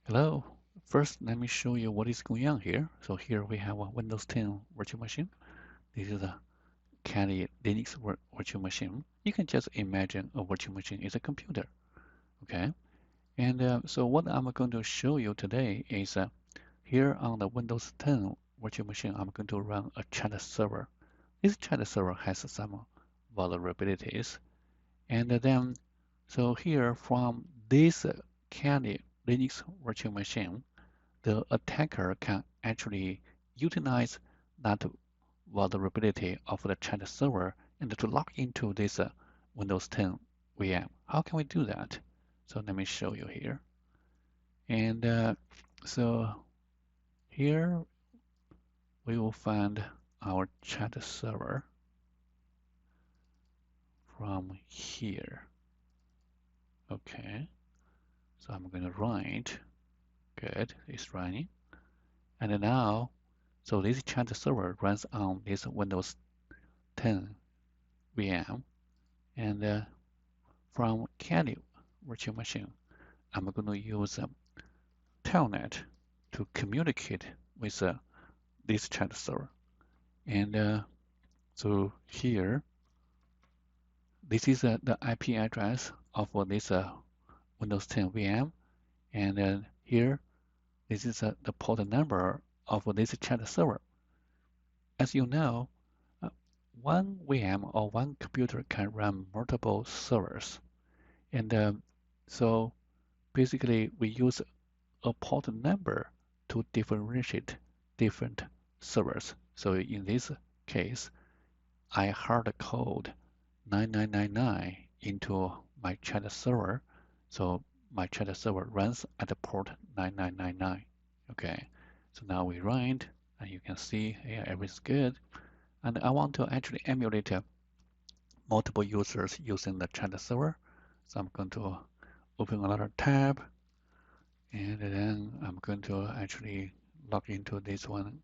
Hello. First, let me show you what is going on here. So here we have a Windows 10 virtual machine. This is a Kali Linux virtual machine. You can just imagine a virtual machine is a computer. Okay. And so what I'm going to show you today is here on the Windows 10 virtual machine, I'm going to run a chat server. This chat server has some vulnerabilities. And then, so here from this Kali Linux virtual machine, the attacker can actually utilize that vulnerability of the chat server and to log into this Windows 10 VM. How can we do that? So let me show you here. And so here we will find our chat server from here. Okay, so I'm going to run it. Good, it's running. And now, so this chat server runs on this Windows 10 VM. And from Kali virtual machine, I'm going to use Telnet to communicate with this chat server. And so here, this is the IP address of this Windows 10 VM. And here, this is the port number of this chat server. As you know, uh, one VM or one computer can run multiple servers. And so basically, we use a port number to differentiate different servers. So in this case, I hard code 9999 into my chat server. So my chat server runs at the port 9999. Okay, so now we run it, and you can see yeah, everything's good. And I want to actually emulate multiple users using the chat server. So I'm going to open another tab, and then I'm going to actually log into this one.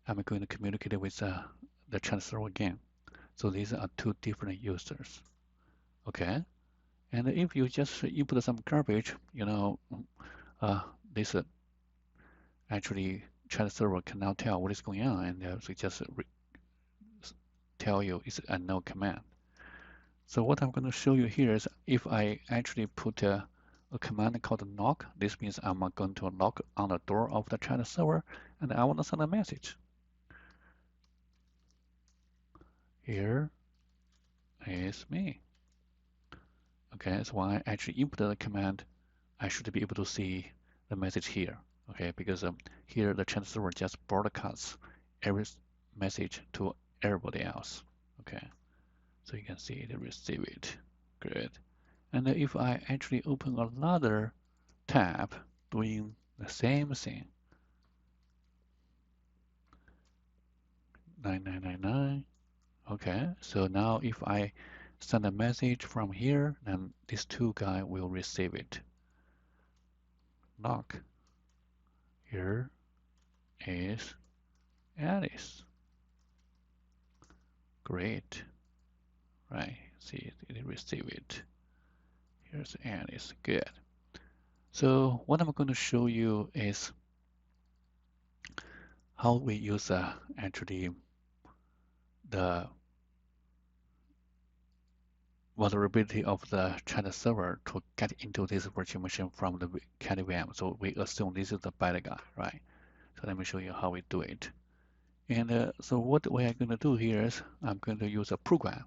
I'm going to communicate with the chat server again. So these are two different users. Okay. And if you just input some garbage, uh, this actually chat server cannot tell what is going on, and so just tell you it's a no command. So what I'm going to show you here is if I actually put a command called knock, this means I'm going to knock on the door of the chat server, and I want to send a message. Here is me. Okay, so when I actually input the command, I should be able to see the message here. Okay, because here the chat server just broadcasts every message to everybody else. Okay, so you can see it receive it. Good. And if I actually open another tab doing the same thing, 9999. Okay, so now if I send a message from here, then this two guy will receive it. Knock. Here is Alice. Great. Right. See, it receive it. Here's Alice. Good. So what I'm going to show you is how we use actually the vulnerability of the chat server to get into this virtual machine from the Kali VM. So we assume this is the bad guy, right? So let me show you how we do it. And so what we are going to do here is I'm going to use a program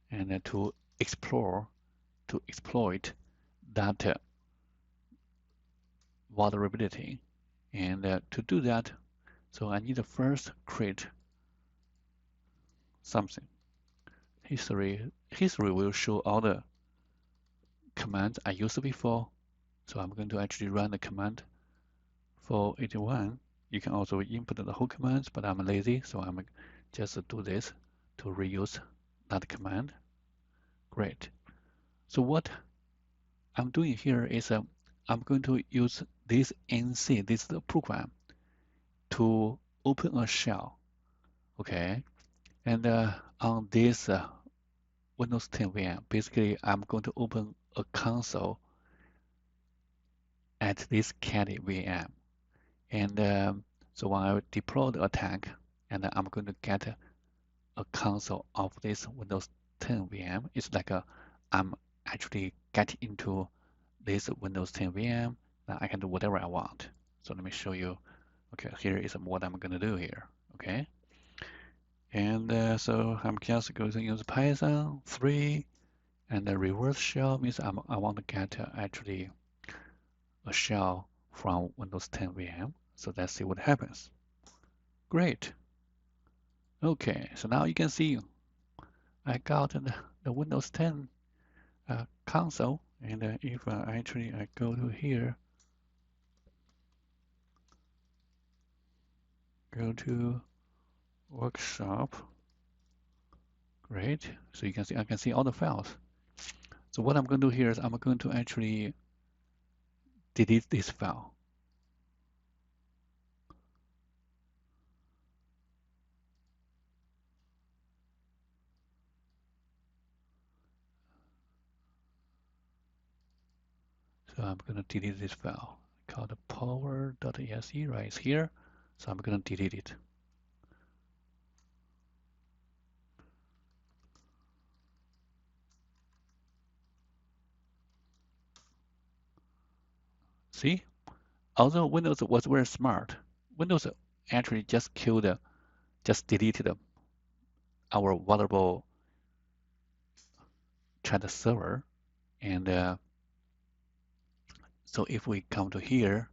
and to exploit that vulnerability. And to do that, so I need to first create something. History will show all the commands I used before. So I'm going to actually run the command for 81. You can also input the whole commands, but I'm lazy, so I'm just do this to reuse that command. Great. So what I'm doing here is I'm going to use this NC, this is the program, to open a shell. Okay. And on this Windows 10 VM, basically I'm going to open a console at this cat VM. And so when I deploy the attack, and I'm going to get a console of this Windows 10 VM. It's like I'm actually getting into this Windows 10 VM. Now I can do whatever I want. So let me show you. Okay, here is what I'm going to do here. Okay, and so I'm just going to use Python 3, and the reverse shell means I want to get actually a shell from Windows 10 VM. So let's see what happens. Great. Okay, so now you can see I got the Windows 10 console, and if I go to here, go to workshop. Great. So you can see I can see all the files. So what I'm going to do here is I'm going to actually delete this file. So I'm going to delete this file called power.exe, right? It's here. So I'm going to delete it. See? Although Windows was very smart, Windows actually just deleted our vulnerable chat server. And so if we come to here,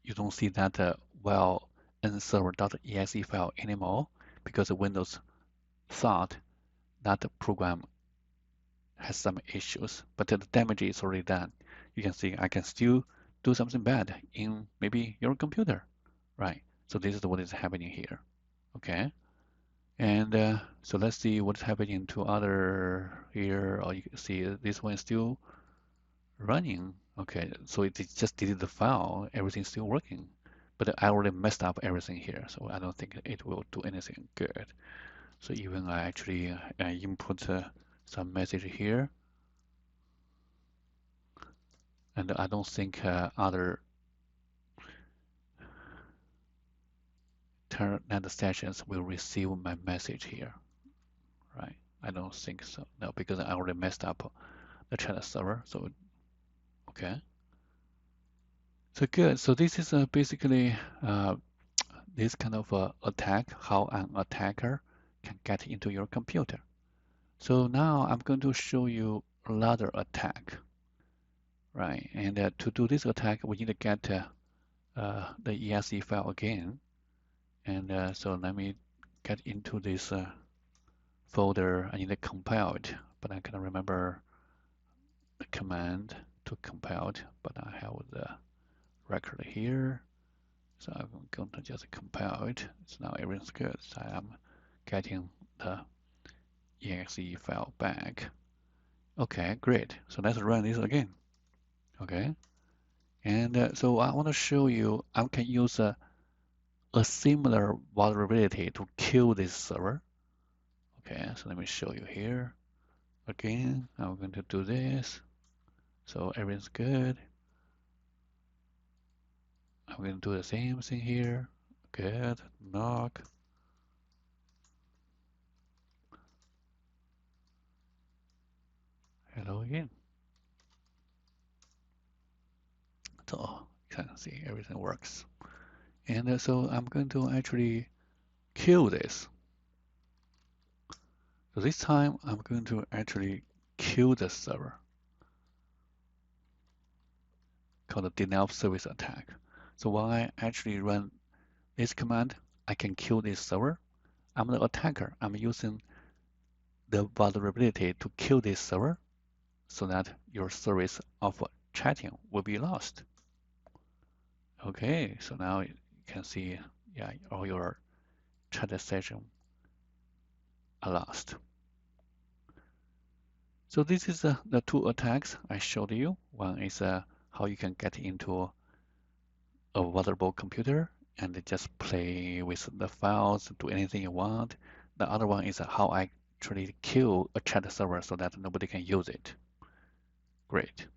you don't see that vulnserver.exe file anymore because Windows thought that the program has some issues, but the damage is already done. You can see I can still do something bad in maybe your computer, right? So this is what is happening here, okay? And so let's see what's happening to other here. Or you can see this one is still running. Okay, so it just deleted the file. Everything's still working. But I already messed up everything here, so I don't think it will do anything good. So even I actually input some message here, and I don't think other Telnet sessions will receive my message here, right? I don't think so. No, because I already messed up the chat server. So okay. So good. So this is basically this kind of attack, how an attacker can get into your computer. So now I'm going to show you another attack, right? And to do this attack, we need to get the exe file again. And so let me get into this folder. I need to compile it, but I can't remember the command to compile it, but I have the record here. So I'm going to just compile it. So now everything's good. So I'm getting the exe file back. Okay, great. So let's run this again. Okay. And so I want to show you I can use a similar vulnerability to kill this server. Okay, so let me show you here. Again, I'm going to do this. So everything's good. I'm going to do the same thing here. Good. Knock. Hello again. So you can see everything works. And so I'm going to actually kill this. So this time I'm going to actually kill the server called the denial of service attack. So when I actually run this command, I can kill this server. I'm the attacker. I'm using the vulnerability to kill this server so that your service of chatting will be lost. Okay, so now you can see, yeah, all your chat session are lost. So this is the two attacks I showed you. One is how you can get into a vulnerable computer and just play with the files, do anything you want. The other one is how I actually kill a chat server so that nobody can use it. Great.